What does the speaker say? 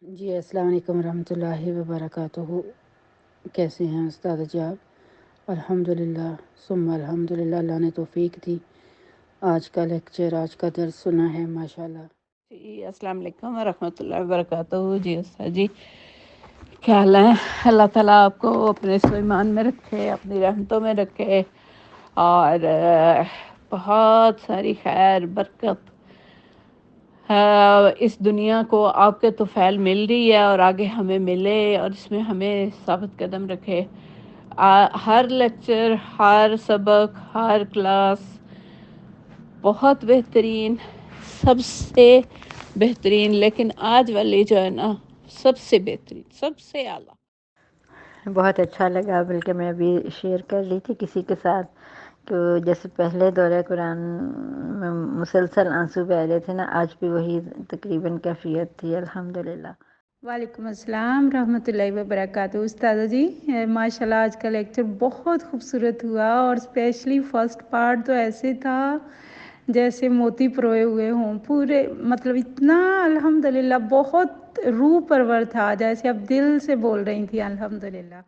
جی السلام علیکم ورحمۃ اللہ وبرکاتہ. کیسے ہیں استاد جی آپ؟ الحمدللہ ثم الحمدللہ، اللہ نے توفیق دی. آج کا لیکچر، آج کا درس سنا ہے ماشاءاللہ. جی السلام علیکم ورحمۃ اللہ وبرکاتہ. جی استاد جی کیا حال ہے؟ اللہ تعالیٰ آپ کو اپنے سلیمان میں رکھے، اپنی رحمتوں میں رکھے، اور بہت ساری خیر برکت اس دنیا کو آپ کے توفیل مل رہی ہے اور آگے ہمیں ملے، اور اس میں ہمیں ثابت قدم رکھے. ہر لیکچر، ہر سبق، ہر کلاس بہت بہترین، سب سے بہترین، لیکن آج والی جو ہے نا سب سے بہترین، سب سے اعلیٰ. بہت اچھا لگا، بلکہ میں ابھی شیئر کر رہی تھی کسی کے ساتھ تو جیسے پہلے دورہ قرآن میں مسلسل آنسو بہ رہے تھے نا، آج بھی وہی تقریباً کیفیت تھی الحمدللہ. وعلیکم السلام رحمۃ اللہ وبرکاتہ. استاذہ جی ماشاء اللہ آج کا لیکچر بہت خوبصورت ہوا، اور اسپیشلی فرسٹ پارٹ تو ایسے تھا جیسے موتی پروئے ہوئے ہوں پورے، مطلب اتنا الحمدللہ بہت روح پرور تھا، جیسے اب دل سے بول رہی تھی الحمدللہ.